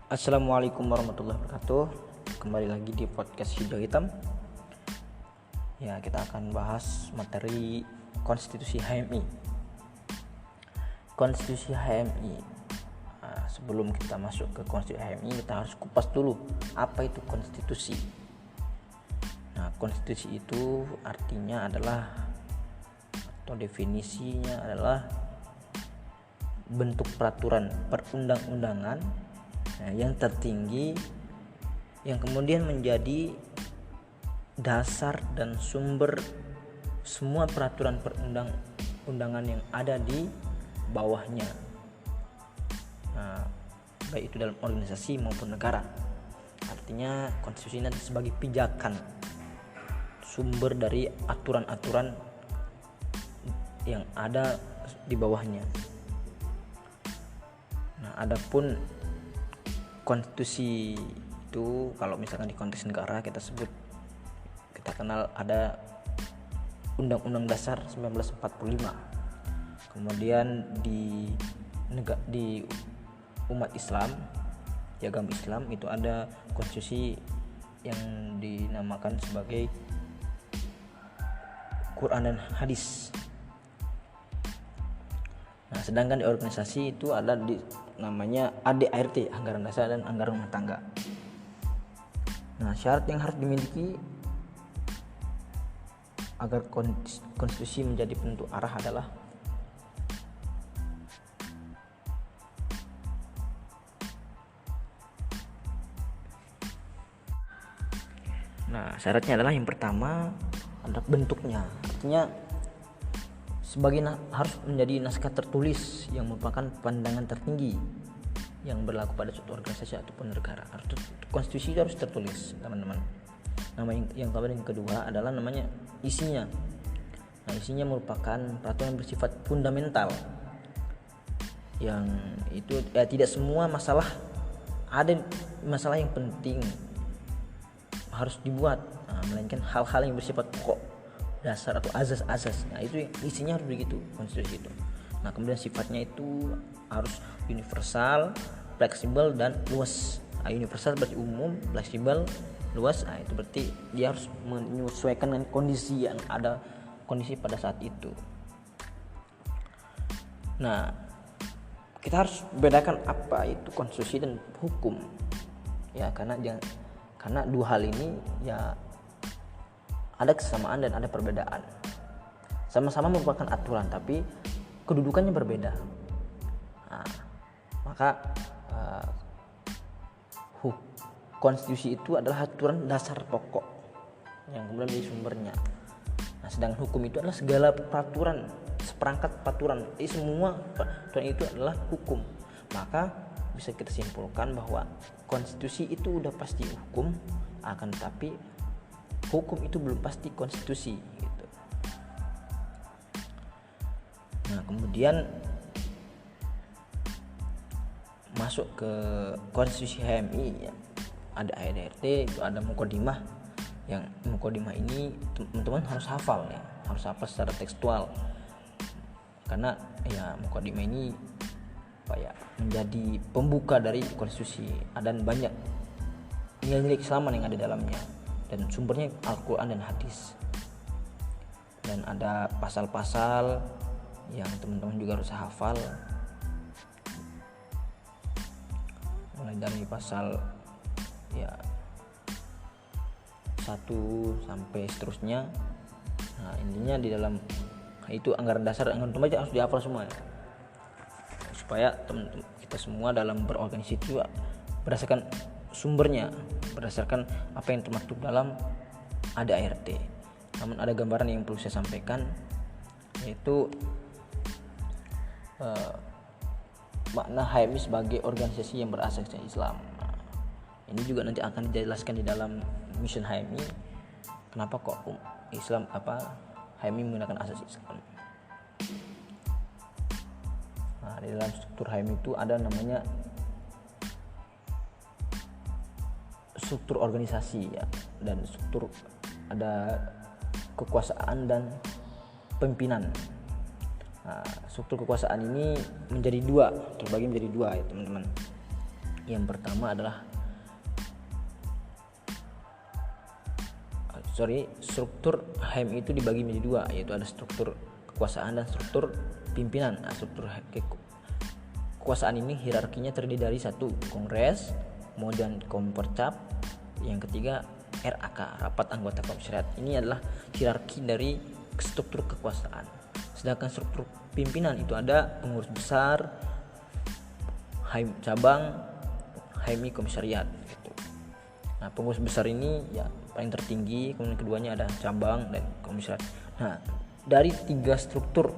Assalamualaikum warahmatullahi wabarakatuh. Kembali lagi di podcast Hijau Hitam. Ya, kita akan bahas materi konstitusi HMI. Konstitusi HMI. Sebelum kita masuk ke konstitusi HMI, kita harus kupas dulu apa itu konstitusi. Nah, konstitusi itu artinya adalah atau definisinya adalah bentuk peraturan perundang-undangan yang tertinggi yang kemudian menjadi dasar dan sumber semua peraturan perundang-undangan yang ada di bawahnya, baik itu dalam organisasi maupun negara. Artinya konstitusi ini sebagai pijakan, sumber dari aturan-aturan yang ada di bawahnya. Nah, adapun konstitusi itu kalau misalkan di konteks negara kita kenal ada Undang-Undang Dasar 1945. Kemudian di umat Islam, di agama Islam itu ada konstitusi yang dinamakan sebagai Quran dan Hadis. Nah, sedangkan di organisasi itu ada namanya ADART, anggaran dasar dan anggaran rumah tangga. Nah, syarat yang harus dimiliki agar konstitusi menjadi penentu arah adalah syaratnya adalah yang pertama adalah bentuknya. Artinya harus menjadi naskah tertulis yang merupakan pandangan tertinggi yang berlaku pada suatu organisasi ataupun negara. Konstitusi itu harus tertulis, teman-teman. Yang kedua adalah namanya isinya. Nah, isinya merupakan peraturan bersifat fundamental yang itu tidak semua masalah ada masalah yang penting harus dibuat, melainkan hal-hal yang bersifat pokok, dasar atau azas-azas. Nah, itu isinya harus begitu konstitusi itu. Nah, kemudian sifatnya itu harus universal, fleksibel dan luas. Universal berarti umum, fleksibel, luas. Itu berarti dia harus menyesuaikan dengan kondisi yang ada, kondisi pada saat itu. Nah, kita harus bedakan apa itu konstitusi dan hukum. Ya, karena dua hal ini ya ada kesamaan dan ada perbedaan. Sama-sama merupakan aturan tapi kedudukannya berbeda. Maka konstitusi itu adalah aturan dasar pokok yang kemudian menjadi sumbernya. Nah, sedangkan hukum itu adalah segala peraturan, seperangkat peraturan. Semua peraturan itu adalah hukum. Maka bisa kita simpulkan bahwa konstitusi itu udah pasti hukum, akan tetapi hukum itu belum pasti konstitusi gitu. Nah, kemudian masuk ke konstitusi HMI ya. Ada ADART, itu ada mukodimah. Yang mukodimah ini teman-teman harus hafal ya, harus hafal secara tekstual. Karena ya mukodimah ini menjadi pembuka dari konstitusi, dan banyak nilai-nilai keislaman yang ada di dalamnya. Dan sumbernya Al-Quran dan Hadis. Dan ada pasal-pasal yang teman-teman juga harus hafal, mulai dari pasal 1 sampai seterusnya. Nah, intinya di dalam itu anggaran dasar, anggaran rumah harus dihafal semua ya. Supaya teman-teman kita semua dalam berorganisasi itu berdasarkan sumbernya, berdasarkan apa yang termaktub dalam ADART. Namun ada gambaran yang perlu saya sampaikan, yaitu makna HMI sebagai organisasi yang berasaskan Islam. Ini juga nanti akan dijelaskan di dalam mission HMI. Kenapa kok HMI menggunakan asas Islam? Nah, di dalam struktur HMI itu ada namanya struktur organisasi ya, dan ada kekuasaan dan pimpinan. Nah, struktur kekuasaan ini terbagi menjadi dua ya teman-teman. Yang pertama adalah struktur HMI itu dibagi menjadi dua, yaitu ada struktur kekuasaan dan struktur pimpinan. Struktur kekuasaan ini hierarkinya terdiri dari satu, Kongres, kemudian Kompercap, yang ketiga RAK, Rapat Anggota Komisariat. Ini adalah hierarki dari struktur kekuasaan. Sedangkan struktur pimpinan itu ada pengurus besar, cabang, HMI komisariat gitu. Nah, pengurus besar ini ya paling tertinggi, kemudian keduanya ada cabang dan komisariat. Nah, dari tiga struktur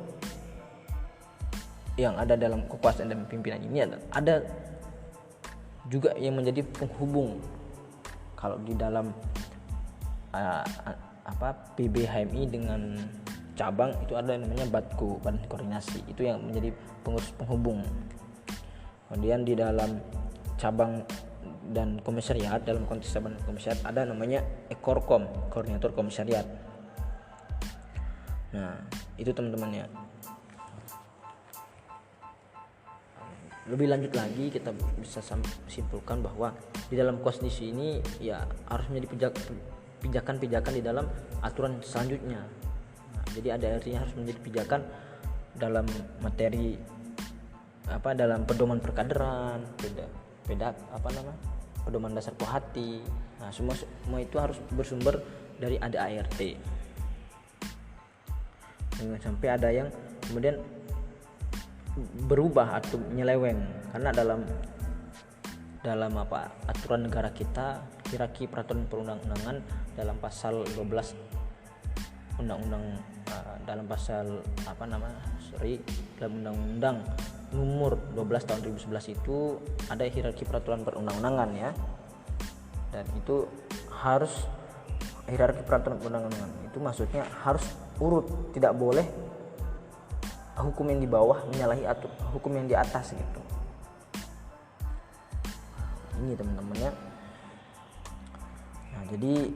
yang ada dalam kekuasaan dan pimpinan ini ada juga yang menjadi penghubung. Kalau di dalam PBHMI dengan cabang itu ada yang namanya BATKO, Badan Koordinasi, itu yang menjadi pengurus penghubung. Kemudian di dalam cabang dan komisariat, dalam konteks cabang dan komisariat ada namanya Ekorkom, Koordinator Komisariat. Nah, itu teman-teman ya. Lebih lanjut lagi kita bisa simpulkan bahwa di dalam konstitusi ini ya harus menjadi pijakan-pijakan di dalam aturan selanjutnya. Nah, jadi ada artinya harus menjadi pijakan dalam materi dalam pedoman perkaderan, pedoman dasar Kohati. Nah, semua itu harus bersumber dari ADART. Jangan sampai ada yang kemudian berubah atau menyeleweng, karena dalam aturan negara kita, hierarki peraturan perundang-undangan dalam pasal 12 undang-undang dalam pasal dalam undang-undang nomor 12 tahun 2011 itu ada hierarki peraturan perundang-undangan ya. Dan itu harus hierarki peraturan perundang-undangan itu maksudnya harus urut, tidak boleh hukum yang di bawah menyalahi hukum yang di atas gitu. Ini teman-teman ya. Nah, jadi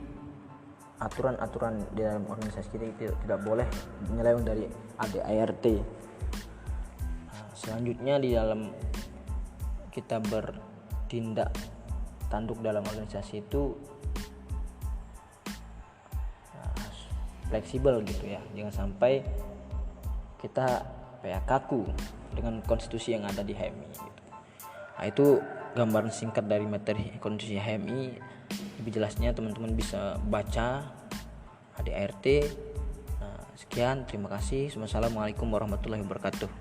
aturan-aturan di dalam organisasi kita itu tidak boleh menyeleweng dari ADART. Nah, selanjutnya di dalam kita bertindak tanduk dalam organisasi itu fleksibel gitu ya. Jangan sampai kita kaku dengan konstitusi yang ada di HMI gitu. Nah, itu gambaran singkat dari materi konstitusi HMI. Lebih jelasnya teman-teman bisa baca ADART. Nah, sekian, terima kasih. Wassalamualaikum warahmatullahi wabarakatuh.